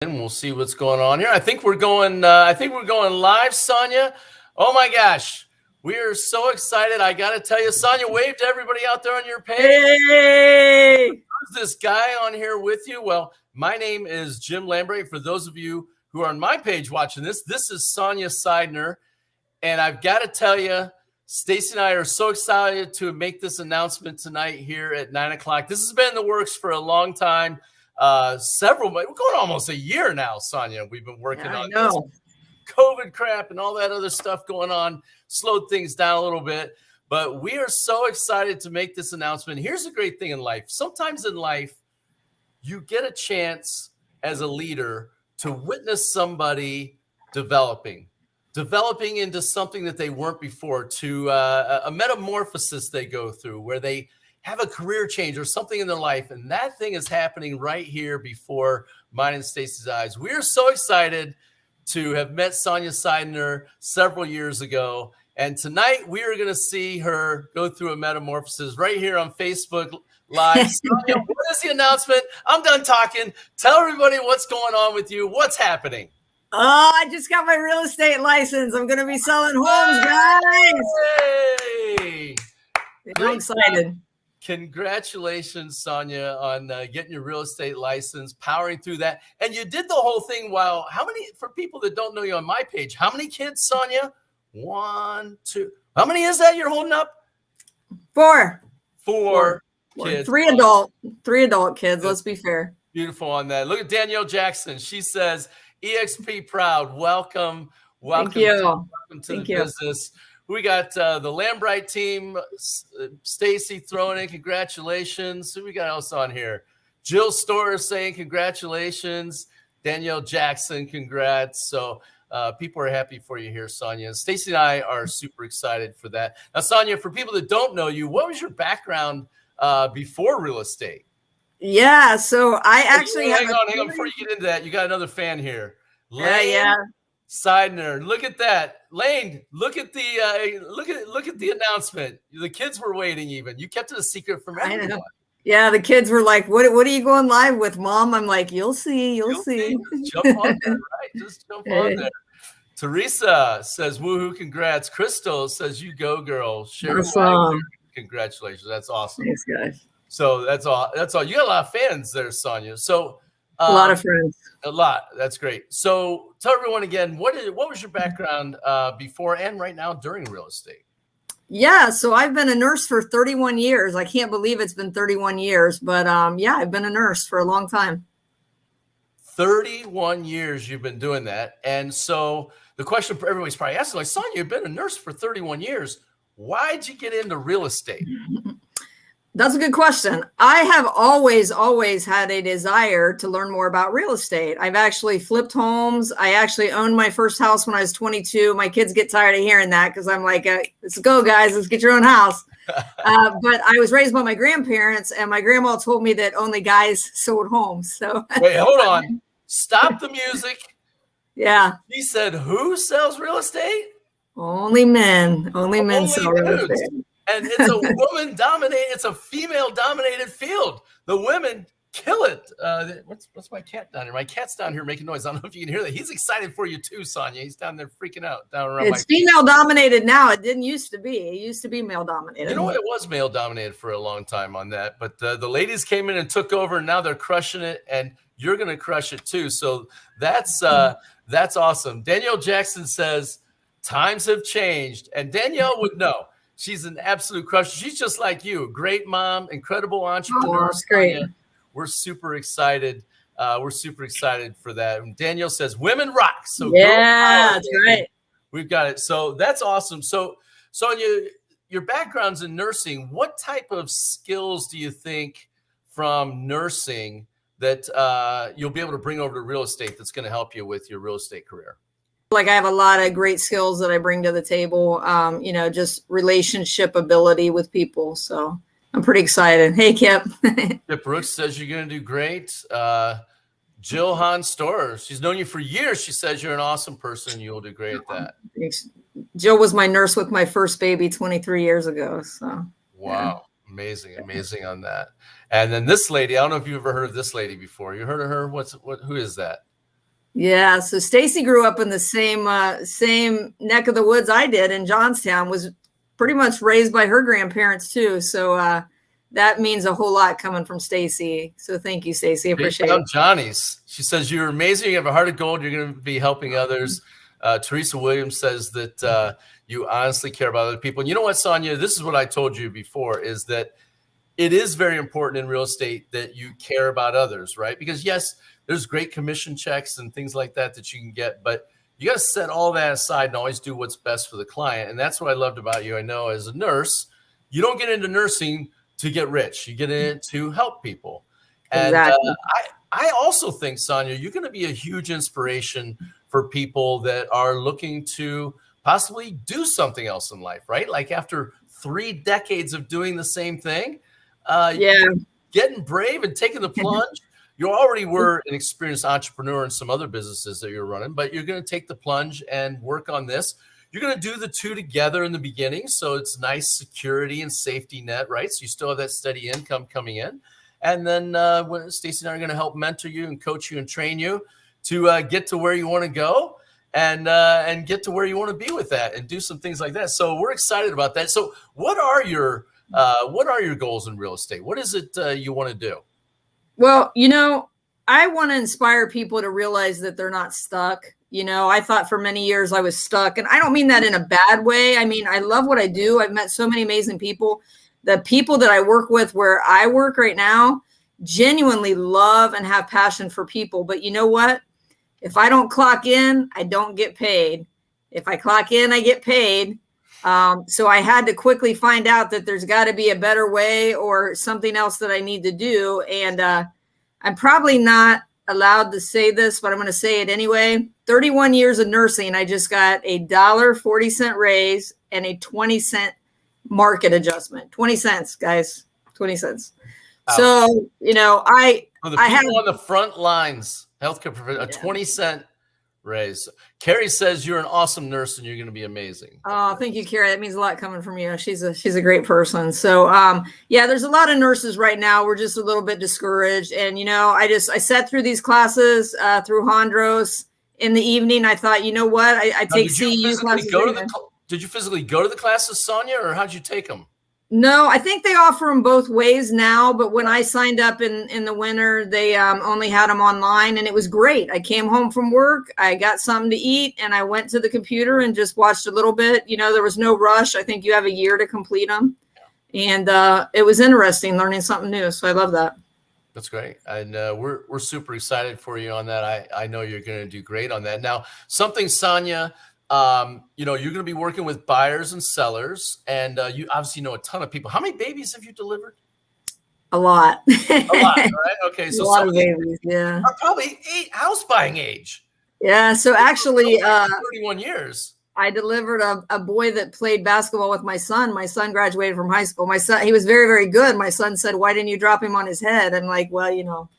And we'll see what's going on here. I think we're going live, Sonya. Oh my gosh. We are so excited. I got to tell you, Sonya, wave to everybody out there on your page. Hey! Who's this guy on here with you? Well, my name is Jim Lambright. For those of you who are on my page watching this is Sonya Seidner. And I've got to tell you, Stacy and I are so excited to make this announcement tonight here at 9 o'clock. This has been in the works for a long time. We're going almost a year now, Sonya. We've been working on this COVID crap and all that other stuff going on, slowed things down a little bit. But we are so excited to make this announcement. Here's a great thing in life. Sometimes in life, you get a chance as a leader to witness somebody developing into something that they weren't before, to a metamorphosis they go through where they have a career change or something in their life. And that thing is happening right here before mine and Stacy's eyes. We're so excited to have met Sonya Seidner several years ago. And tonight we are going to see her go through a metamorphosis right here on Facebook Live. Sonya, what is the announcement? I'm done talking. Tell everybody what's going on with you. What's happening? Oh, I just got my real estate license. I'm going to be selling homes, guys. Hey! I'm excited. Congratulations, Sonya, on getting your real estate license, powering through that. And you did the whole thing while, for people that don't know you on my page, how many kids, Sonya? 1, 2. How many is that you're holding up? Four kids. Three adult kids. Let's be fair. Beautiful on that. Look at Danielle Jackson. She says, EXP proud. Welcome. Thank you. Welcome to the business. We got the Lambright team, Stacy throwing in congratulations. Who we got else on here? Jill Storer saying congratulations. Danielle Jackson, congrats. So people are happy for you here, Sonya. Stacy and I are super excited for that. Now, Sonya, for people that don't know you, what was your background before real estate? Yeah, so I actually hang on. Before you get into that, you got another fan here. Yeah. Seidner, look at that. Lane, look at the look at the announcement. The kids were waiting even. You kept it a secret from everyone. Yeah, the kids were like, what are you going live with, Mom? I'm like, you'll see. You'll see. Just jump on there, right? Just jump on there. Teresa says, woohoo, congrats. Crystal says, you go, girl. Awesome. Congratulations. That's awesome. Thanks, guys. So that's all. You got a lot of fans there, Sonya. So a lot of friends. A lot. That's great. So tell everyone again, what was your background before and right now during real estate? Yeah, so I've been a nurse for 31 years. I can't believe it's been 31 years, but yeah, I've been a nurse for a long time. 31 years you've been doing that. And so the question for everybody's probably asking, like, Sonya, you've been a nurse for 31 years. Why'd you get into real estate? That's a good question. I have always had a desire to learn more about real estate. I've actually flipped homes. I actually owned my first house when I was 22. My kids get tired of hearing that because I'm like, let's go, guys. Let's get your own house. But I was raised by my grandparents, and my grandma told me that only guys sold homes. So wait, hold on. Stop the music. Yeah. She said, who sells real estate? Only men. Only men sell real estate. And it's it's a female dominated field. The women kill it. What's my cat down here? My cat's down here making noise. I don't know if you can hear that. He's excited for you too, Sonya. He's down there freaking out down around. It's female dominated now. It didn't used to be. It used to be male dominated. You know what? It was male dominated for a long time on that. But the ladies came in and took over, and now they're crushing it. And you're going to crush it too. So that's awesome. Danielle Jackson says times have changed, and Danielle would know. She's an absolute crush. She's just like you. Great mom, incredible entrepreneur. Oh, that's great. We're super excited. We're super excited for that. And Danielle says, women rock. So yeah, that's right. We've got it. So that's awesome. So Sonya, your background's in nursing. What type of skills do you think from nursing that you'll be able to bring over to real estate that's going to help you with your real estate career? Like I have a lot of great skills that I bring to the table, just relationship ability with people. So I'm pretty excited. Hey, Kip. Kip Brooks says you're going to do great. Jill Hahn Storer, she's known you for years. She says you're an awesome person. You'll do great at that. Thanks. Jill was my nurse with my first baby 23 years ago. So wow. Yeah. Amazing on that. And then this lady, I don't know if you've ever heard of this lady before. You heard of her? Who is that? Yeah, so Stacy grew up in the same neck of the woods I did in Johnstown, was pretty much raised by her grandparents too. So that means a whole lot coming from Stacy. So thank you, Stacy. Appreciate it. Johnny's. She says, you're amazing. You have a heart of gold. You're going to be helping others. Teresa Williams says that you honestly care about other people. And you know what, Sonya? This is what I told you before, is that it is very important in real estate that you care about others, right? Because yes, there's great commission checks and things like that you can get, but you got to set all that aside and always do what's best for the client. And that's what I loved about you. I know as a nurse, you don't get into nursing to get rich. You get in it to help people. And Exactly. I also think, Sonya, you're going to be a huge inspiration for people that are looking to possibly do something else in life, right? Like after 3 decades of doing the same thing, getting brave and taking the plunge. You already were an experienced entrepreneur in some other businesses that you're running, but you're going to take the plunge and work on this. You're going to do the two together in the beginning. So it's nice security and safety net, right? So you still have that steady income coming in. And then when Stacy and I are going to help mentor you and coach you and train you to get to where you want to go and get to where you want to be with that and do some things like that. So we're excited about that. So what are your goals in real estate? What is it you want to do? Well, I want to inspire people to realize that they're not stuck. I thought for many years I was stuck, and I don't mean that in a bad way. I mean, I love what I do. I've met so many amazing people. The people that I work with where I work right now genuinely love and have passion for people. But you know what? If I don't clock in, I don't get paid. If I clock in, I get paid. So I had to quickly find out that there's got to be a better way or something else that I need to do. And I'm probably not allowed to say this, but I'm going to say it anyway. 31 years of nursing, I just got a $1.40 raise and a 20-cent market adjustment. 20 cents, guys, 20 cents. Wow. So, I have on the front lines, healthcare provider, a 20-cent raise. Carrie says you're an awesome nurse and you're going to be amazing. Oh, thank you, Carrie. That means a lot coming from you. She's a great person. So, there's a lot of nurses right now. We're just a little bit discouraged. And, I sat through these classes through Hondros in the evening. I thought, you know what? I take CEU classes. Did you physically go to the classes, Sonya, or how'd you take them? No, I think they offer them both ways now. But when I signed up in the winter, they only had them online, and it was great. I came home from work, I got something to eat, and I went to the computer and just watched a little bit. There was no rush. I think you have a year to complete them. And it was interesting learning something new. So I love that. That's great. And we're super excited for you on that. I know you're going to do great on that. Now, something, Sonya, you're going to be working with buyers and sellers, and you obviously know a ton of people. How many babies have you delivered? A lot. A lot, right? Okay, so a lot of babies, yeah. Are probably house buying age. Yeah, so actually, 31 years. I delivered a boy that played basketball with my son. My son graduated from high school. My son, he was very, very good. My son said, "Why didn't you drop him on his head?" I'm like, well,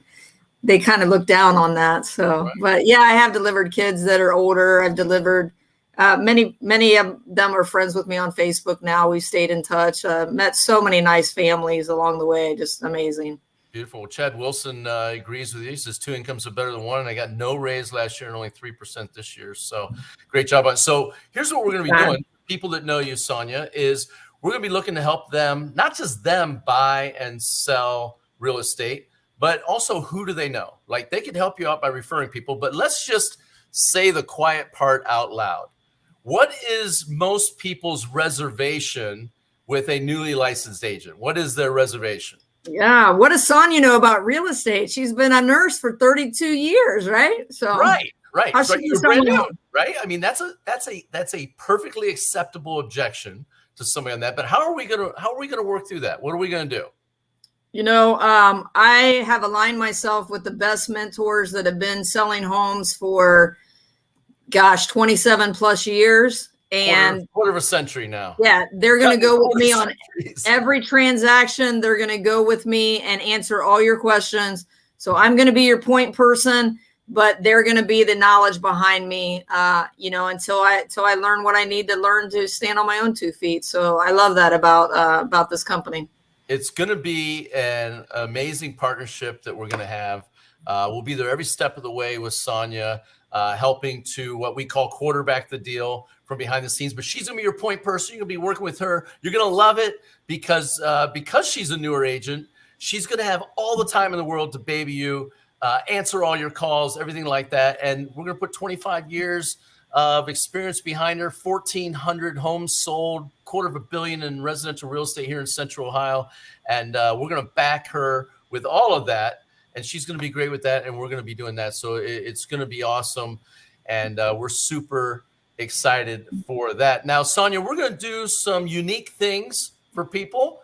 they kind of look down on that. So, right. But yeah, I have delivered kids that are older. I've delivered. Many of them are friends with me on Facebook now. We've stayed in touch, met so many nice families along the way. Just amazing. Beautiful. Chad Wilson agrees with you. He says 2 incomes are better than 1. And I got no raise last year and only 3% this year. So great job. So here's what we're going to be doing. People that know you, Sonya, is we're going to be looking to help them, not just them buy and sell real estate, but also who do they know? Like they could help you out by referring people, but let's just say the quiet part out loud. What is most people's reservation with a newly licensed agent? What is their reservation? Yeah. What does Sonya know about real estate? She's been a nurse for 32 years, right? So right. How should you brand new, right? I mean, that's a perfectly acceptable objection to somebody on that. But how are we gonna work through that? What are we gonna do? I have aligned myself with the best mentors that have been selling homes for 27 plus years. And quarter of a century now. Yeah, they're going to go with me on every transaction. They're going to go with me and answer all your questions. So I'm going to be your point person, but they're going to be the knowledge behind me, until I learn what I need to learn to stand on my own 2 feet. So I love that about this company. It's going to be an amazing partnership that we're going to have. We'll be there every step of the way with Sonya, helping to what we call quarterback the deal from behind the scenes. But she's going to be your point person. You're going to be working with her. You're going to love it because she's a newer agent. She's going to have all the time in the world to baby you, answer all your calls, everything like that. And we're going to put 25 years of experience behind her, 1,400 homes sold, $250 million in residential real estate here in Central Ohio. And we're going to back her with all of that. And she's going to be great with that. And we're going to be doing that. So it's going to be awesome. And we're super excited for that. Now, Sonya, we're going to do some unique things for people.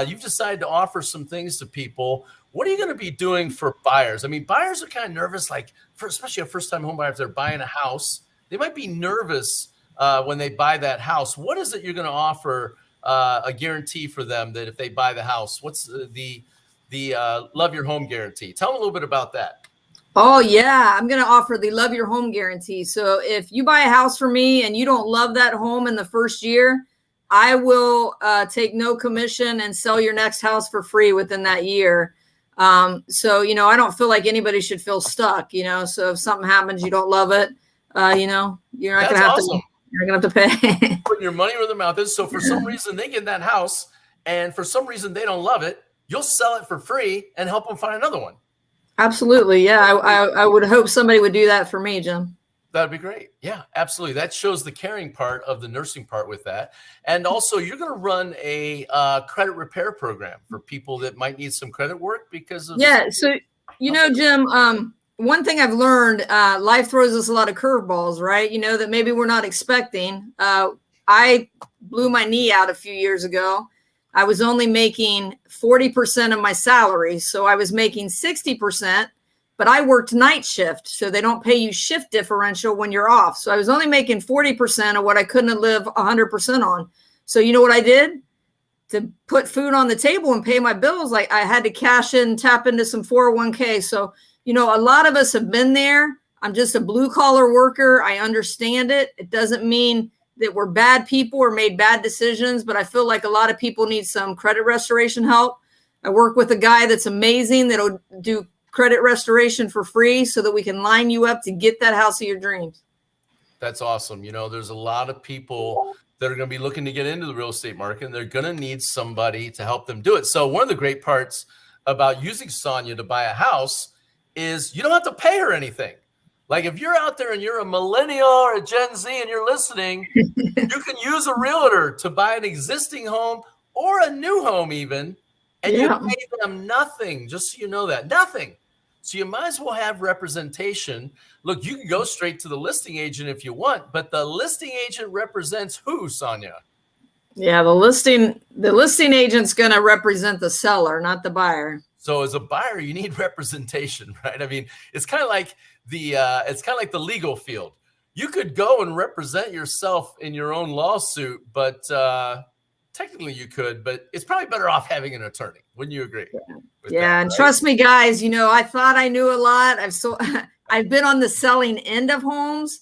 You've decided to offer some things to people. What are you going to be doing for buyers? I mean, buyers are kind of nervous, like especially a first-time home buyer, if they're buying a house, they might be nervous when they buy that house. What is it you're going to offer a guarantee for them that if they buy the house? What's the Love Your Home guarantee? Tell them a little bit about that. Oh, yeah. I'm going to offer the Love Your Home guarantee. So if you buy a house from me and you don't love that home in the first year, I will take no commission and sell your next house for free within that year. So, I don't feel like anybody should feel stuck, so if something happens, you don't love it, you're not going to have to, you're going to have to pay. Putting your money where their mouth is. So for some reason they get in that house and for some reason they don't love it, you'll sell it for free and help them find another one. Absolutely. Yeah. I would hope somebody would do that for me, Jim. That'd be great. Yeah, absolutely. That shows the caring part of the nursing part with that. And also you're going to run a credit repair program for people that might need some credit work because of. Yeah. So, Jim, one thing I've learned, life throws us a lot of curveballs, right? That maybe we're not expecting. I blew my knee out a few years ago. I was only making 40% of my salary. So I was making 60%. But I worked night shift, so they don't pay you shift differential when you're off. So I was only making 40% of what I couldn't live 100% on. So you know what I did? To put food on the table and pay my bills, like I had to cash in, tap into some 401k. So, a lot of us have been there. I'm just a blue collar worker. I understand it. It doesn't mean that we're bad people or made bad decisions, but I feel like a lot of people need some credit restoration help. I work with a guy that's amazing that'll do credit restoration for free so that we can line you up to get that house of your dreams. That's awesome. There's a lot of people that are going to be looking to get into the real estate market and they're going to need somebody to help them do it. So one of the great parts about using Sonya to buy a house is you don't have to pay her anything. Like if you're out there and you're a millennial or a Gen Z and you're listening, you can use a realtor to buy an existing home or a new home even, and you pay them nothing, just so you know that, nothing. So you might as well have representation. Look, you can go straight to the listing agent if you want, but the listing agent represents who, Sonya? Yeah, the listing agent's going to represent the seller, not the buyer. So as a buyer, you need representation, right? I mean, it's kind of like the legal field. You could go and represent yourself in your own lawsuit, but technically you could, but it's probably better off having an attorney. Wouldn't you agree? Yeah. And trust me, guys, I thought I knew a lot. I've been on the selling end of homes.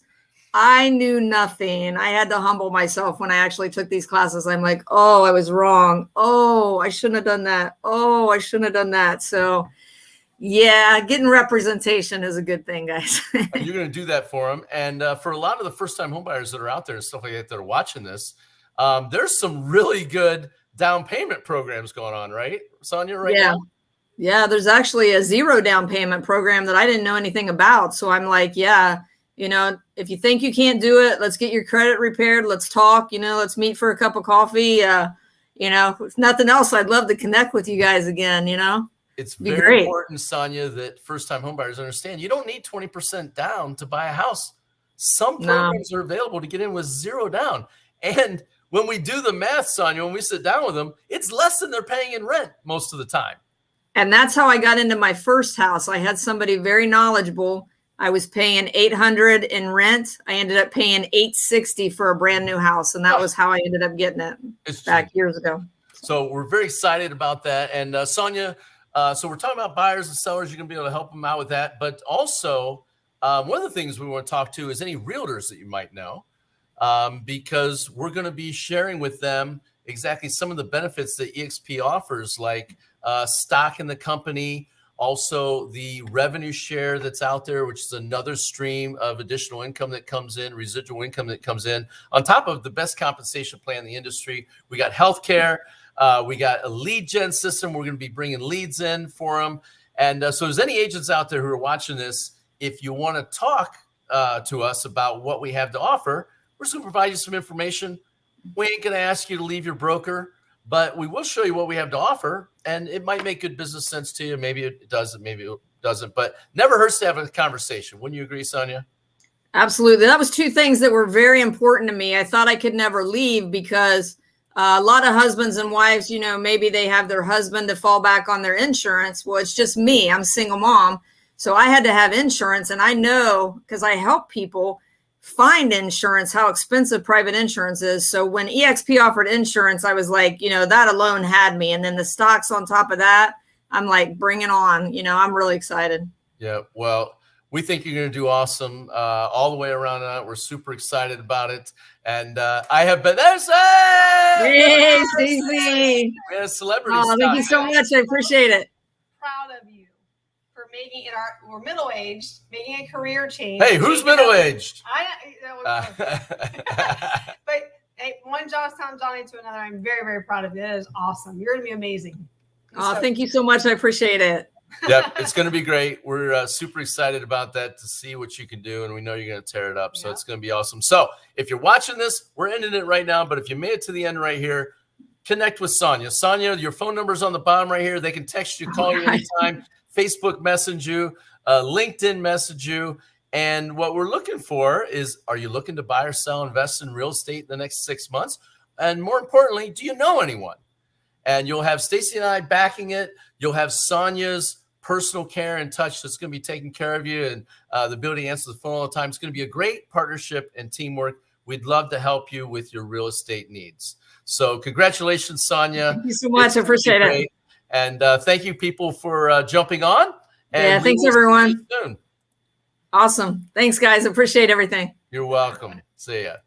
I knew nothing. I had to humble myself when I actually took these classes. I'm like, oh, I was wrong. Oh, I shouldn't have done that. Oh, I shouldn't have done that. So yeah, getting representation is a good thing, guys. And you're going to do that for them. And for a lot of the first-time home buyers that are out there and stuff like that that are watching this, there's some really good down payment programs going on, right, Sonya, right now? Yeah, there's actually a 0 down payment program that I didn't know anything about. So I'm like, if you think you can't do it, let's get your credit repaired. Let's talk, let's meet for a cup of coffee. If nothing else, I'd love to connect with you guys again, It's very important, Sonya, that first-time home buyers understand you don't need 20% down to buy a house. Some programs are available to get in with 0 down. And when we do the math, Sonya, when we sit down with them, it's less than they're paying in rent most of the time. And that's how I got into my first house. I had somebody very knowledgeable. I was paying $800 in rent. I ended up paying $860 for a brand new house. And that was how I ended up getting it back years ago. So we're very excited about that. And Sonya, so we're talking about buyers and sellers. You're going to be able to help them out with that. But also, one of the things we want to talk to is any realtors that you might know. Because we're going to be sharing with them exactly some of the benefits that EXP offers, like stock in the company, Also, the revenue share that's out there, which is another stream of additional income that comes in, residual income that comes in, on top of the best compensation plan in the industry. We got healthcare. We got a lead gen system. We're going to be bringing leads in for them. And so there's any agents out there who are watching this, if you want to talk to us about what we have to offer, we're just going to provide you some information. We ain't going to ask you to leave your broker, but we will show you what we have to offer, and it might make good business sense to you. Maybe it doesn't, maybe it doesn't, but never hurts to have a conversation. Wouldn't you agree, Sonya? Absolutely. That was two things that were very important to me. I thought I could never leave because a lot of husbands and wives, you know, maybe they have their husband to fall back on their insurance. Well, it's just me. I'm a single mom. So I had to have insurance, and I know because I help people find insurance, how expensive private insurance is. So when EXP offered insurance, I was like, you know, that alone had me. And then the stocks on top of that, I'm like, bring it on. You know, I'm really excited. Yeah. Well, we think you're going to do awesome all the way around. We're super excited about it. And I have been there. Hey, Stacey. We had a celebrity. Oh, thank you so much. I appreciate it. Proud of you for making it. We're middle-aged, making a career change. Hey, who's middle-aged? But hey, one Johnstown Johnny to another. I'm very, very proud of you. That is awesome. You're going to be amazing. Oh, thank you so much. I appreciate it. Yep, it's going to be great. We're super excited about that, to see what you can do, and we know you're going to tear it up. So it's going to be awesome. So if you're watching this, we're ending it right now. But if you made it to the end right here, connect with Sonya. Sonya, your phone number's on the bottom right here. They can text you, call you anytime, Facebook message you, LinkedIn message you. And what we're looking for is, are you looking to buy or sell, invest in real estate in the next 6 months? And more importantly, do you know anyone? And you'll have Stacey and I backing it. You'll have Sonya's personal care and touch that's going to be taking care of you, and the ability to answer the phone all the time. It's going to be a great partnership and teamwork. We'd love to help you with your real estate needs. So congratulations, Sonya. Thank you so much. I appreciate it. And thank you, people, for jumping on. And yeah, thanks, everyone. Soon. Awesome. Thanks, guys. Appreciate everything. You're welcome. See ya.